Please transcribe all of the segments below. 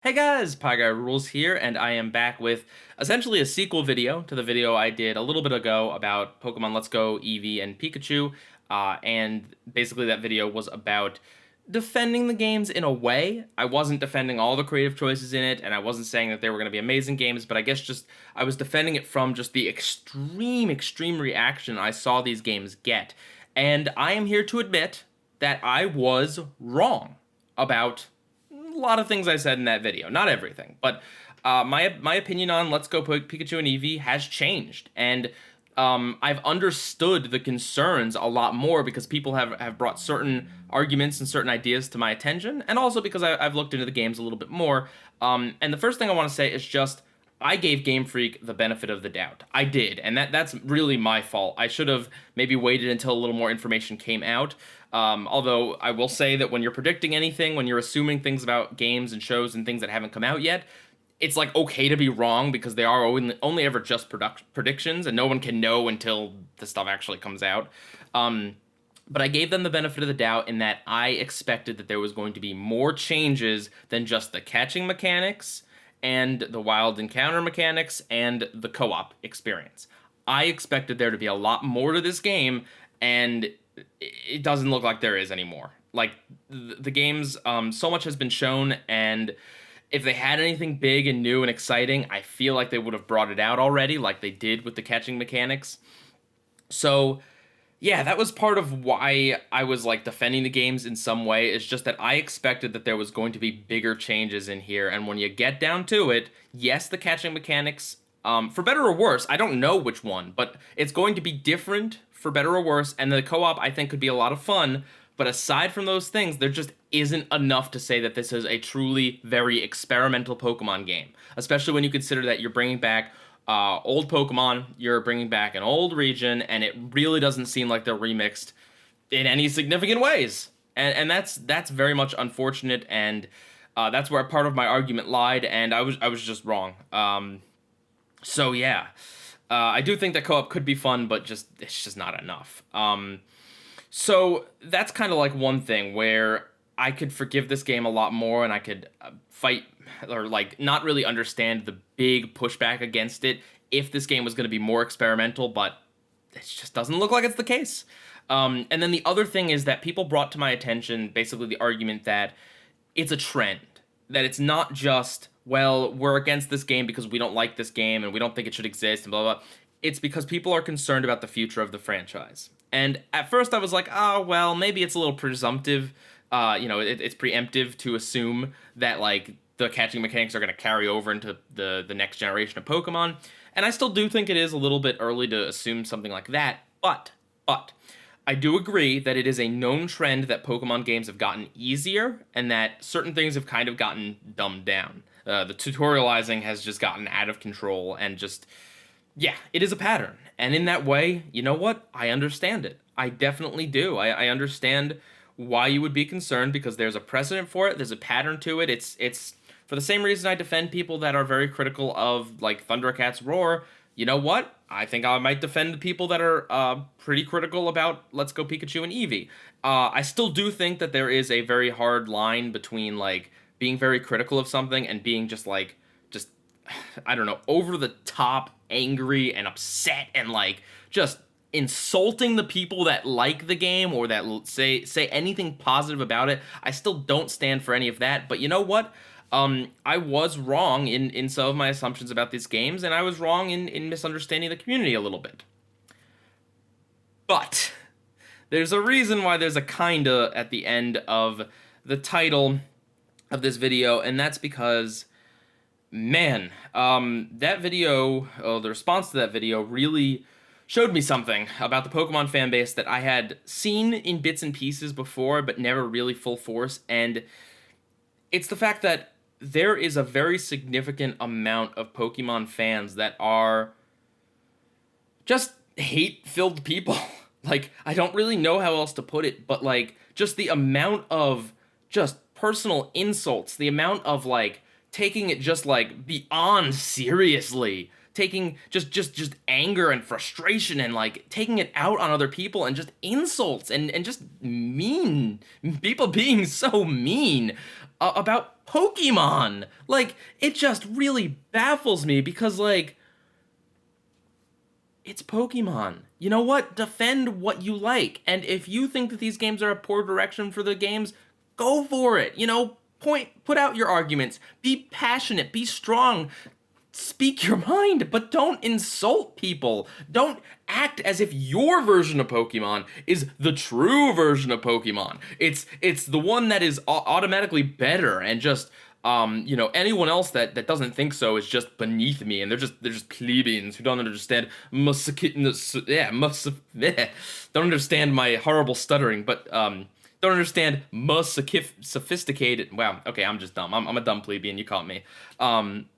Hey guys, PIEGUYRULZ here, and I am back with essentially a sequel video to the video I did a little bit ago about Pokemon Let's Go, Eevee, and Pikachu, and basically that video was about defending the games in a way. I wasn't defending all the creative choices in it, and I wasn't saying that they were going to be amazing games, but I guess just I was defending it from just the extreme reaction I saw these games get, and I am here to admit that I was wrong about a lot of things I said in that video. Not everything, but my opinion on Let's Go Pikachu and Eevee has changed, and I've understood the concerns a lot more because people have brought certain arguments and certain ideas to my attention, and also because I've looked into the games a little bit more. And the first thing I want to say is just I gave Game Freak the benefit of the doubt. I did, and that's really my fault. I should have maybe waited until a little more information came out. Although I will say that when you're predicting anything, when you're assuming things about games and shows and things that haven't come out yet, it's like okay to be wrong because they are only ever just predictions, and no one can know until the stuff actually comes out. But I gave them the benefit of the doubt in that I expected that there was going to be more changes than just the catching mechanics and the wild encounter mechanics and the co-op experience. I expected there to be a lot more to this game, and it doesn't look like there is anymore. Like, the games, so much has been shown, and if they had anything big and new and exciting, I feel like they would have brought it out already, like they did with the catching mechanics. So, yeah, that was part of why I was, like, defending the games in some way. It's just that I expected that there was going to be bigger changes in here, and when you get down to it, yes, the catching mechanics, for better or worse, I don't know which one, but it's going to be different for better or worse, and the co-op, I think, could be a lot of fun, but aside from those things, there just isn't enough to say that this is a truly very experimental Pokemon game, especially when you consider that you're bringing back old Pokemon, you're bringing back an old region, and it really doesn't seem like they're remixed in any significant ways. And that's very much unfortunate, and that's where part of my argument lied, and I was just wrong. So yeah, I do think that co-op could be fun, but it's just not enough. So that's kind of like one thing where I could forgive this game a lot more, and I could fight or like not really understand the big pushback against it if this game was going to be more experimental, but it just doesn't look like it's the case. And then the other thing is that people brought to my attention basically the argument that it's a trend, that it's not just, well, we're against this game because we don't like this game and we don't think it should exist and blah, blah, blah. It's because people are concerned about the future of the franchise. And at first I was like, oh, well, maybe it's a little presumptive. It's preemptive to assume that, like, the catching mechanics are going to carry over into the next generation of Pokemon. And I still do think it is a little bit early to assume something like that. But, I do agree that it is a known trend that Pokemon games have gotten easier and that certain things have kind of gotten dumbed down. The tutorializing has just gotten out of control and just, yeah, it is a pattern. And in that way, you know what? I understand it. I definitely do. I understand why you would be concerned because there's a precedent for it. There's a pattern to it. It's for the same reason I defend people that are very critical of, like, Thundercat's Roar. You know what? I think I might defend the people that are pretty critical about Let's Go Pikachu and Eevee. I still do think that there is a very hard line between, like, being very critical of something and being just I don't know, over the top, angry and upset and, like, just insulting the people that like the game or that say anything positive about it. I still don't stand for any of that, but you know what? I was wrong in some of my assumptions about these games, and I was wrong in misunderstanding the community a little bit. But there's a reason why there's a kinda at the end of the title of this video, and that's because, man, that video, the response to that video really showed me something about the Pokemon fanbase that I had seen in bits and pieces before, but never really full force, and it's the fact that there is a very significant amount of Pokemon fans that are just hate-filled people. Like, I don't really know how else to put it, but, like, just the amount of just personal insults, the amount of, like, taking it just, like, beyond seriously, taking just anger and frustration and, like, taking it out on other people and just insults and just mean, people being so mean. about Pokemon. Like, it just really baffles me because, like, it's Pokemon. You know what? Defend what you like. And if you think that these games are a poor direction for the games, go for it. Put out your arguments. Be passionate, be strong. Speak your mind, but don't insult people. Don't act as if your version of Pokemon is the true version of Pokemon. It's the one that is automatically better, and just anyone else that doesn't think so is just beneath me, and they're just plebeians who don't understand don't understand my horrible stuttering, but don't understand sophisticated. Wow, okay, I'm just dumb. I'm a dumb plebeian. You caught me.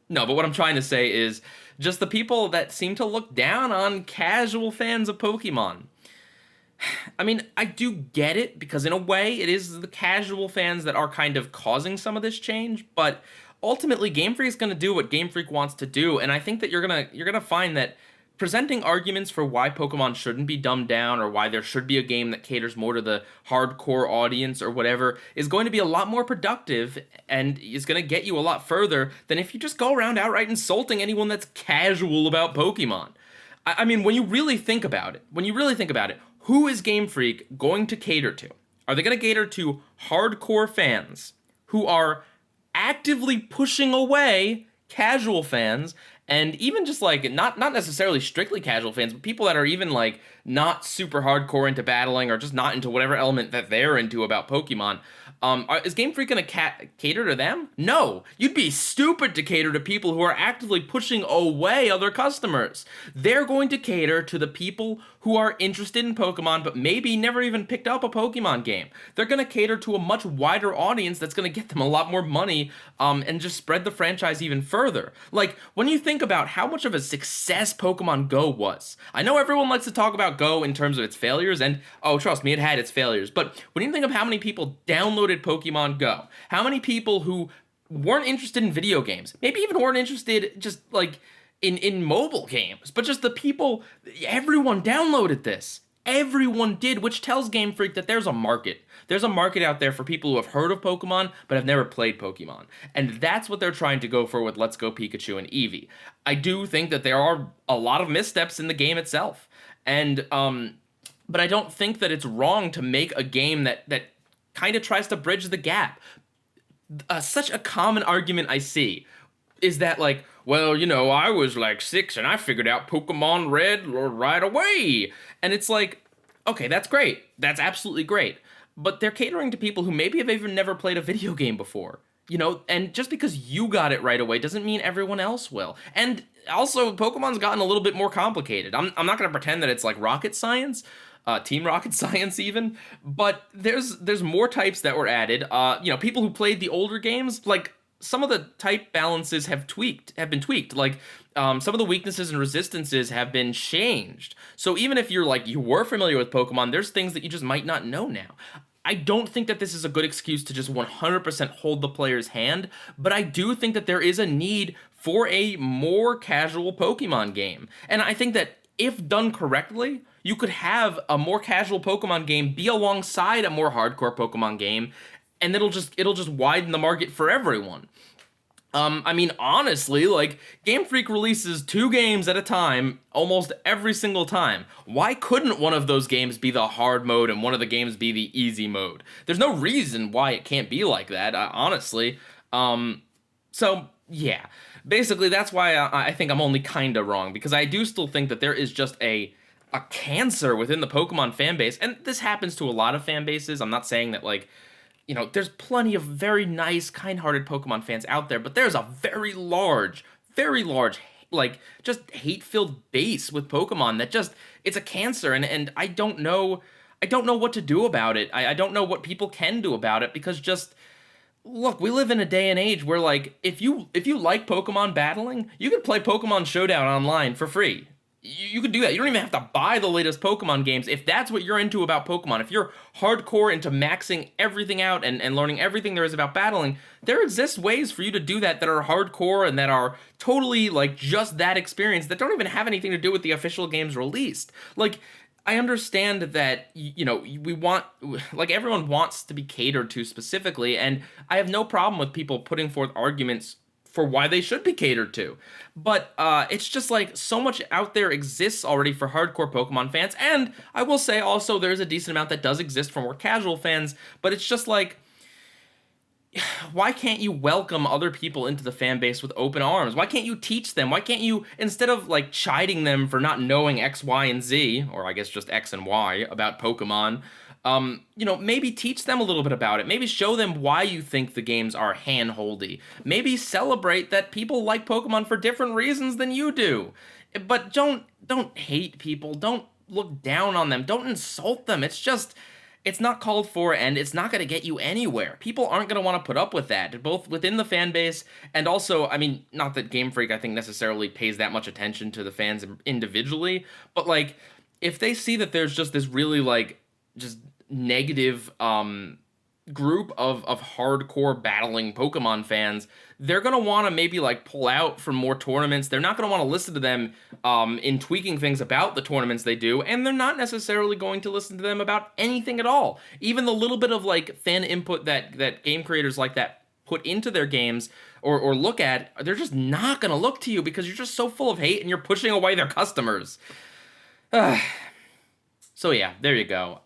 No, but what I'm trying to say is just the people that seem to look down on casual fans of Pokemon. I mean, I do get it, because in a way it is the casual fans that are kind of causing some of this change, but ultimately Game Freak's going to do what Game Freak wants to do, and I think that you're going to find that presenting arguments for why Pokemon shouldn't be dumbed down, or why there should be a game that caters more to the hardcore audience or whatever, is going to be a lot more productive and is going to get you a lot further than if you just go around outright insulting anyone that's casual about Pokemon. I mean, when you really think about it, who is Game Freak going to cater to? Are they going to cater to hardcore fans who are actively pushing away casual fans, and even just like not necessarily strictly casual fans, but people that are even like not super hardcore into battling, or just not into whatever element that they're into about Pokemon? Is Game Freak gonna cater to them? No, you'd be stupid to cater to people who are actively pushing away other customers. They're going to cater to the people who are interested in Pokemon, but maybe never even picked up a Pokemon game. They're gonna cater to a much wider audience that's gonna get them a lot more money, and just spread the franchise even further. Like, when you think about how much of a success Pokemon Go was, I know everyone likes to talk about Go in terms of its failures, and oh, trust me, it had its failures, but when you think of how many people downloaded Pokemon Go, how many people who weren't interested in video games, maybe even weren't interested just like in mobile games, but just the people, everyone downloaded this. Everyone did, which tells Game Freak that there's a market. There's a market out there for people who have heard of Pokemon but have never played Pokemon. And that's what they're trying to go for with Let's Go Pikachu and Eevee. I do think that there are a lot of missteps in the game itself. And but I don't think that it's wrong to make a game that kind of tries to bridge the gap. Such a common argument I see is that, like, well, I was like 6 and I figured out Pokemon Red right away. And it's like, okay, that's great. That's absolutely great. But they're catering to people who maybe have even never played a video game before. And just because you got it right away doesn't mean everyone else will. And also, Pokemon's gotten a little bit more complicated. I'm not going to pretend that it's like rocket science, Team Rocket Science even, but there's more types that were added. People who played the older games, like, some of the type balances have been tweaked. Like, some of the weaknesses and resistances have been changed. So even if you were familiar with Pokemon, there's things that you just might not know now. I don't think that this is a good excuse to just 100% hold the player's hand, but I do think that there is a need for a more casual Pokemon game. And I think that if done correctly, you could have a more casual Pokemon game be alongside a more hardcore Pokemon game, and it'll just widen the market for everyone. I mean, honestly, like, Game Freak releases 2 games at a time almost every single time. Why couldn't one of those games be the hard mode and one of the games be the easy mode? There's no reason why it can't be like that, honestly. So, yeah. Basically, that's why I think I'm only kinda wrong, because I do still think that there is just a cancer within the Pokemon fan base, and this happens to a lot of fan bases. I'm not saying that, like, there's plenty of very nice, kind-hearted Pokemon fans out there, but there's a very large, like, just hate-filled base with Pokemon that just, it's a cancer, and I don't know what to do about it. I don't know what people can do about it, because just, look, we live in a day and age where, like, if you like Pokemon battling, you can play Pokemon Showdown online for free. You can do that. You don't even have to buy the latest Pokemon games if that's what you're into about Pokemon. If you're hardcore into maxing everything out and learning everything there is about battling, there exists ways for you to do that are hardcore and that are totally, like, just that experience that don't even have anything to do with the official games released. Like, I understand that we want, like, everyone wants to be catered to specifically, and I have no problem with people putting forth arguments for why they should be catered to. But it's just like so much out there exists already for hardcore Pokemon fans, and I will say also there's a decent amount that does exist for more casual fans. But it's just like, why can't you welcome other people into the fan base with open arms? Why can't you teach them? Why can't you, instead of like chiding them for not knowing X, Y, and Z, or I guess just X and Y about Pokemon, maybe teach them a little bit about it. Maybe show them why you think the games are handholdy. Maybe celebrate that people like Pokemon for different reasons than you do. But don't hate people. Don't look down on them. Don't insult them. It's not called for, and it's not going to get you anywhere. People aren't going to want to put up with that, both within the fan base and also, I mean, not that Game Freak, I think, necessarily pays that much attention to the fans individually, but, like, if they see that there's just this really, like, just negative, group of hardcore battling Pokemon fans, they're gonna want to maybe like pull out from more tournaments. They're not gonna want to listen to them in tweaking things about the tournaments they do, and they're not necessarily going to listen to them about anything at all. Even the little bit of like fan input that game creators like that put into their games or look at, they're just not gonna look to you because you're just so full of hate and you're pushing away their customers. So yeah, there you go.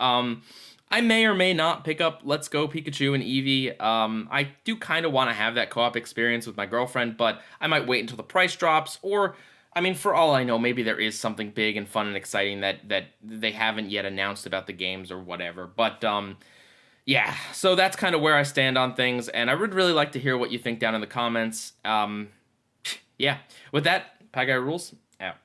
I may or may not pick up Let's Go Pikachu and Eevee. I do kind of want to have that co-op experience with my girlfriend, but I might wait until the price drops, or, I mean, for all I know, maybe there is something big and fun and exciting that they haven't yet announced about the games or whatever. But, yeah, so that's kind of where I stand on things, and I would really like to hear what you think down in the comments. Yeah, with that, PIEGUYRULZ, out.